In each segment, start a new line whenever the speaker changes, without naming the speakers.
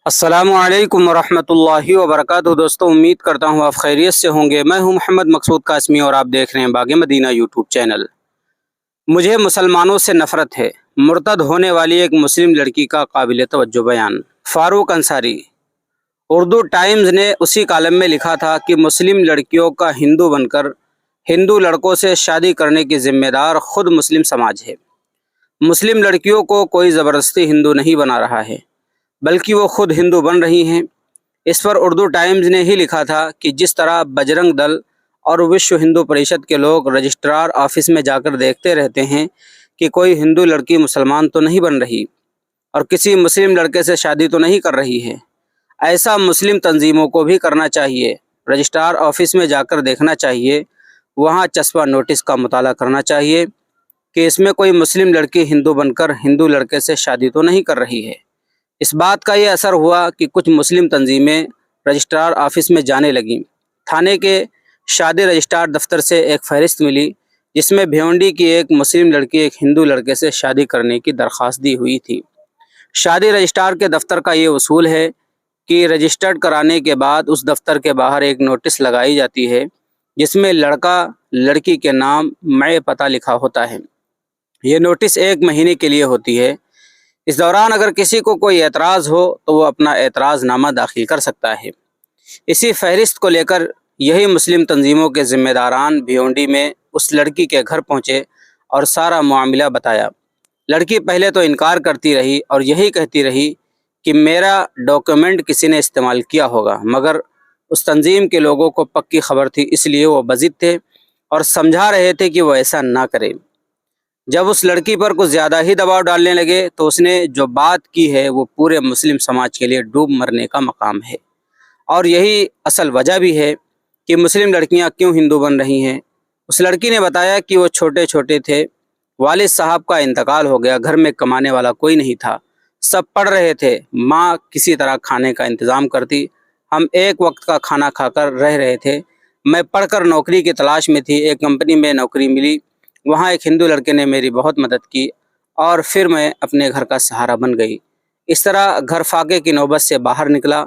अस्सलामु अलैकुम वरहमतुल्लाहि वबरकातुहू। दोस्तों, उम्मीद करता हूँ आप खैरियत से होंगे। मैं हूँ मोहम्मद मकसूद कासमी और आप देख रहे हैं बाग़ मदीना यूट्यूब चैनल। मुझे मुसलमानों से नफ़रत है। मुर्तद होने वाली एक मुस्लिम लड़की का काबिल तवज्जो बयान। फ़ारूक अंसारी। उर्दू टाइम्स ने उसी कालम में लिखा था कि मुस्लिम लड़कियों का हिंदू बनकर हिंदू लड़कों से शादी करने की ज़िम्मेदार खुद मुस्लिम समाज है। मुस्लिम लड़कियों को कोई ज़बरदस्ती हिंदू नहीं बना रहा है, बल्कि वो खुद हिंदू बन रही हैं। इस पर उर्दू टाइम्स ने ही लिखा था कि जिस तरह बजरंग दल और विश्व हिंदू परिषद के लोग रजिस्ट्रार ऑफिस में जाकर देखते रहते हैं कि कोई हिंदू लड़की मुसलमान तो नहीं बन रही और किसी मुस्लिम लड़के से शादी तो नहीं कर रही है, ऐसा मुस्लिम तंजीमों को भी करना चाहिए। रजिस्ट्रार ऑफिस में जाकर देखना चाहिए, वहाँ चस्पा नोटिस का मुताला करना चाहिए कि इसमें कोई मुस्लिम लड़की हिंदू बनकर हिंदू लड़के से शादी तो नहीं कर रही है। इस बात का ये असर हुआ कि कुछ मुस्लिम तंजीमें रजिस्ट्रार ऑफिस में जाने लगीं। थाने के शादी रजिस्ट्रार दफ्तर से एक फहरिस्त मिली जिसमें भिवंडी की एक मुस्लिम लड़की एक हिंदू लड़के से शादी करने की दरख्वास्त दी हुई थी। शादी रजिस्ट्रार के दफ्तर का ये उसूल है कि रजिस्टर्ड कराने के बाद उस दफ्तर के बाहर एक नोटिस लगाई जाती है जिसमें लड़का लड़की के नाम मय पता लिखा होता है। ये नोटिस 1 महीने के लिए होती है। इस दौरान अगर किसी को कोई एतराज़ हो तो वो अपना एतराज़ नामा दाखिल कर सकता है। इसी फहरिस्त को लेकर यही मुस्लिम तंजीमों के ज़िम्मेदारान भिवंडी में उस लड़की के घर पहुँचे और सारा मामला बताया। लड़की पहले तो इनकार करती रही और यही कहती रही कि मेरा डॉक्यूमेंट किसी ने इस्तेमाल किया होगा, मगर उस तंजीम के लोगों को पक्की खबर थी, इसलिए वो बज़िद थे और समझा रहे थे कि वो ऐसा ना करे। जब उस लड़की पर कुछ ज़्यादा ही दबाव डालने लगे तो उसने जो बात की है वो पूरे मुस्लिम समाज के लिए डूब मरने का मकाम है और यही असल वजह भी है कि मुस्लिम लड़कियां क्यों हिंदू बन रही हैं। उस लड़की ने बताया कि वो छोटे छोटे थे, वालिद साहब का इंतकाल हो गया, घर में कमाने वाला कोई नहीं था, सब पढ़ रहे थे, माँ किसी तरह खाने का इंतज़ाम करती, हम एक वक्त का खाना खाकर रह रहे थे। मैं पढ़कर नौकरी की तलाश में थी, एक कंपनी में नौकरी मिली, वहाँ एक हिंदू लड़के ने मेरी बहुत मदद की और फिर मैं अपने घर का सहारा बन गई। इस तरह घर फाके की नौबत से बाहर निकला।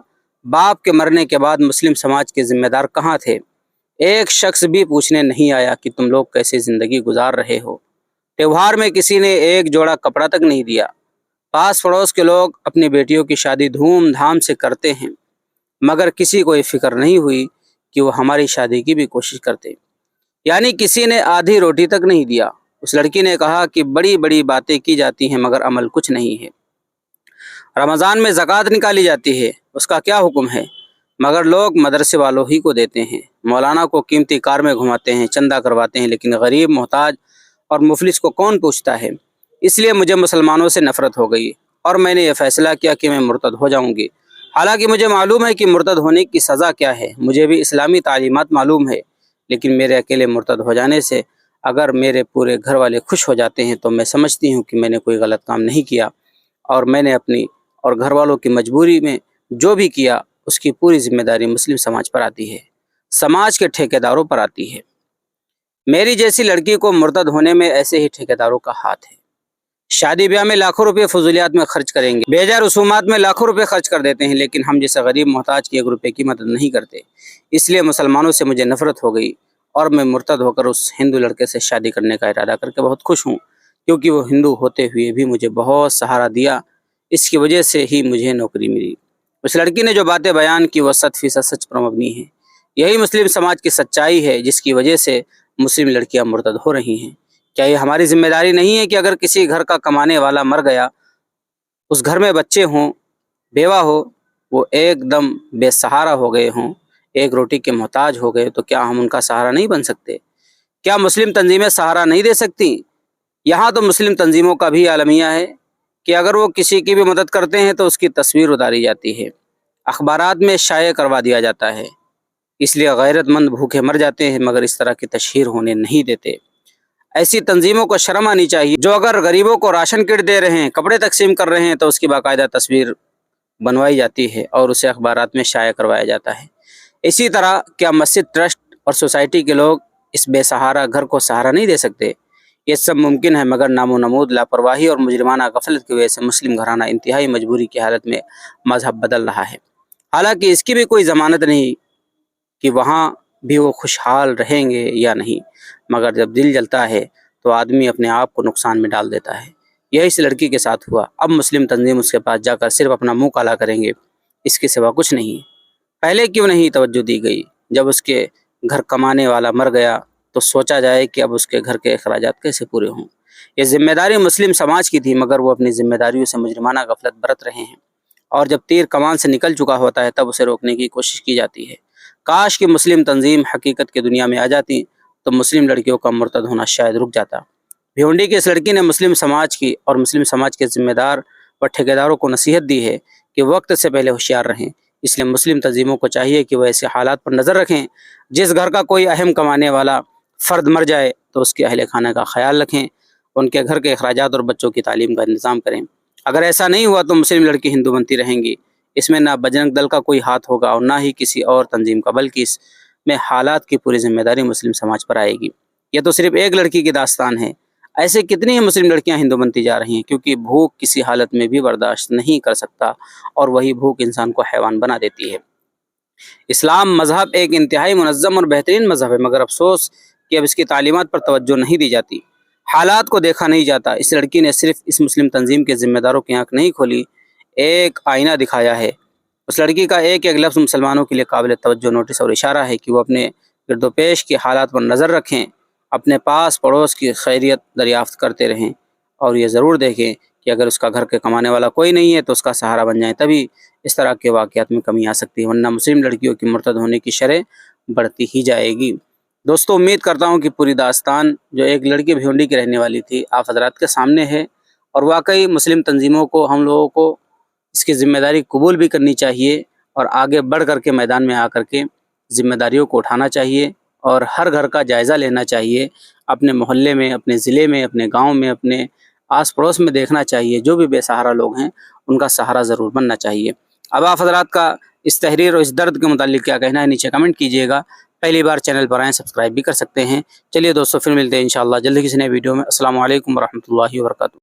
बाप के मरने के बाद मुस्लिम समाज के ज़िम्मेदार कहाँ थे? एक शख्स भी पूछने नहीं आया कि तुम लोग कैसे ज़िंदगी गुजार रहे हो। त्यौहार में किसी ने एक जोड़ा कपड़ा तक नहीं दिया। पास पड़ोस के लोग अपनी बेटियों की शादी धूमधाम से करते हैं, मगर किसी को ये फिक्र नहीं हुई कि वो हमारी शादी की भी कोशिश करते। यानी किसी ने आधी रोटी तक नहीं दिया। उस लड़की ने कहा कि बड़ी बड़ी बातें की जाती हैं मगर अमल कुछ नहीं है। रमज़ान में ज़कात निकाली जाती है, उसका क्या हुक्म है, मगर लोग मदरसे वालों ही को देते हैं। मौलाना को कीमती कार में घुमाते हैं, चंदा करवाते हैं, लेकिन गरीब, मोहताज और मुफलिस को कौन पूछता है। इसलिए मुझे मुसलमानों से नफ़रत हो गई और मैंने ये फ़ैसला किया कि मैं मुर्तद हो जाऊँगी। हालांकि मुझे मालूम है कि मुर्तद होने की सज़ा क्या है, मुझे भी इस्लामी तालीमात मालूम है, लेकिन मेरे अकेले मुर्तद हो जाने से अगर मेरे पूरे घर वाले खुश हो जाते हैं तो मैं समझती हूँ कि मैंने कोई गलत काम नहीं किया और मैंने अपनी और घर वालों की मजबूरी में जो भी किया उसकी पूरी जिम्मेदारी मुस्लिम समाज पर आती है, समाज के ठेकेदारों पर आती है। मेरी जैसी लड़की को मुर्तद होने में ऐसे ही ठेकेदारों का हाथ है। शादी ब्याह में लाखों रुपये फजूलियात में खर्च करेंगे, बेजा रसूमात में लाखों रुपये खर्च कर देते हैं, लेकिन हम जैसे गरीब मोहताज की 1 रुपये की मदद नहीं करते। इसलिए मुसलमानों से मुझे नफ़रत हो गई और मैं मुर्तद होकर उस हिंदू लड़के से शादी करने का इरादा करके बहुत खुश हूँ, क्योंकि वो हिंदू होते हुए भी मुझे बहुत सहारा दिया। इसकी वजह से ही मुझे नौकरी मिली। उस लड़की ने जो बातें बयान की वो 100% सच पर मबनी है। यही मुस्लिम समाज की सच्चाई है जिसकी वजह से मुस्लिम लड़कियाँ मुर्तद हो रही हैं। क्या ये हमारी जिम्मेदारी नहीं है कि अगर किसी घर का कमाने वाला मर गया, उस घर में बच्चे हों, बेवा हो, वो एकदम बेसहारा हो गए हों, 1 रोटी के मोहताज हो गए, तो क्या हम उनका सहारा नहीं बन सकते? क्या मुस्लिम तंजीमें सहारा नहीं दे सकती? यहाँ तो मुस्लिम तंजीमों का भी आलमिया है कि अगर वो किसी की भी मदद करते हैं तो उसकी तस्वीर उतारी जाती है, अखबारात में शाये करवा दिया जाता है। इसलिए गैरतमंद भूखे मर जाते हैं मगर इस तरह की तशहीर होने नहीं देते। ऐसी तंजीमों को शर्म आनी चाहिए जो अगर गरीबों को राशन किट दे रहे हैं, कपड़े तकसीम कर रहे हैं, तो उसकी बाकायदा तस्वीर बनवाई जाती है और उसे अखबारात में शाया करवाया जाता है। इसी तरह क्या मस्जिद ट्रस्ट और सोसाइटी के लोग इस बेसहारा घर को सहारा नहीं दे सकते? یہ سب ممکن ہے مگر نام و نمود لاپرواہی اور مجرمانہ غفلت کی وجہ سے مسلم گھرانہ انتہائی مجبوری کی حالت میں مذہب بدل رہا ہے۔ حالانکہ اس کی بھی کوئی ضمانت نہیں کہ وہاں بھی وہ خوشحال رہیں گے یا نہیں، مگر جب دل جلتا ہے تو آدمی اپنے آپ کو نقصان میں ڈال دیتا ہے۔ یہی اس لڑکی کے ساتھ ہوا۔ اب مسلم تنظیم اس کے پاس جا کر صرف اپنا منہ کالا کریں گے، اس کے سوا کچھ نہیں۔ پہلے کیوں نہیں توجہ دی گئی؟ جب اس کے گھر کمانے والا مر گیا تو سوچا جائے کہ اب اس کے گھر کے اخراجات کیسے پورے ہوں۔ یہ ذمہ داری مسلم سماج کی تھی، مگر وہ اپنی ذمہ داریوں سے مجرمانہ غفلت برت رہے ہیں، اور جب تیر کمان سے نکل چکا ہوتا ہے تب اسے روکنے کی کوشش کی جاتی ہے۔ کاش کہ مسلم تنظیم حقیقت کی دنیا میں آ جاتی تو مسلم لڑکیوں کا مرتد ہونا شاید رک جاتا۔ بھیونڈی کی اس لڑکی نے مسلم سماج کی اور مسلم سماج کے ذمہ دار و ٹھیکیداروں کو نصیحت دی ہے کہ وقت سے پہلے ہوشیار رہیں۔ اس لیے مسلم تنظیموں کو چاہیے کہ وہ ایسے حالات پر نظر رکھیں، جس گھر کا کوئی اہم کمانے والا فرد مر جائے تو اس کے اہل خانہ کا خیال رکھیں، ان کے گھر کے اخراجات اور بچوں کی تعلیم کا انتظام کریں۔ اگر ایسا نہیں ہوا تو مسلم لڑکی ہندو بنتی رہیں گی۔ اس میں نہ بجرنگ دل کا کوئی ہاتھ ہوگا اور نہ ہی کسی اور تنظیم کا، بلکہ اس میں حالات کی پوری ذمہ داری مسلم سماج پر آئے گی۔ یہ تو صرف ایک لڑکی کی داستان ہے، ایسے کتنی ہی مسلم لڑکیاں ہندو بنتی جا رہی ہیں، کیونکہ بھوک کسی حالت میں بھی برداشت نہیں کر سکتا اور وہی بھوک انسان کو حیوان بنا دیتی ہے۔ اسلام مذہب ایک انتہائی منظم اور بہترین مذہب ہے، مگر افسوس کہ اب اس کی تعلیمات پر توجہ نہیں دی جاتی، حالات کو دیکھا نہیں جاتا۔ اس لڑکی نے صرف اس مسلم تنظیم کے ذمہ داروں کی آنکھ نہیں کھولی، ایک آئینہ دکھایا ہے۔ اس لڑکی کا ایک ایک لفظ مسلمانوں کے لیے قابل توجہ نوٹس اور اشارہ ہے کہ وہ اپنے گرد و پیش کے حالات پر نظر رکھیں، اپنے پاس پڑوس کی خیریت دریافت کرتے رہیں، اور یہ ضرور دیکھیں کہ اگر اس کا گھر کے کمانے والا کوئی نہیں ہے تو اس کا سہارا بن جائیں، تبھی اس طرح کے واقعات میں کمی آ سکتی ہے، ورنہ مسلم لڑکیوں کی مرتد ہونے کی شرح بڑھتی ہی جائے گی۔ دوستو، امید کرتا ہوں کہ پوری داستان جو ایک لڑکی بھیونڈی کی رہنے والی تھی آپ حضرات کے سامنے ہے، اور واقعی مسلم تنظیموں کو، ہم لوگوں کو اس کی ذمہ داری قبول بھی کرنی چاہیے اور آگے بڑھ کر کے میدان میں آ کر کے ذمہ داریوں کو اٹھانا چاہیے اور ہر گھر کا جائزہ لینا چاہیے، اپنے محلے میں، اپنے ضلع میں، اپنے گاؤں میں، اپنے آس پڑوس میں دیکھنا چاہیے، جو بھی بے سہارا لوگ ہیں ان کا سہارا ضرور بننا چاہیے۔ اب آپ حضرات کا اس تحریر اور اس درد کے متعلق کیا کہنا ہے نیچے کمنٹ کیجیے گا۔ پہلی بار چینل پر آئیں سبسکرائب بھی کر سکتے ہیں۔ چلیے دوستو، پھر ملتے ہیں انشاءاللہ جلدی کسی نئے ویڈیو میں۔ السلام علیکم ورحمۃ اللہ وبرکاتہ۔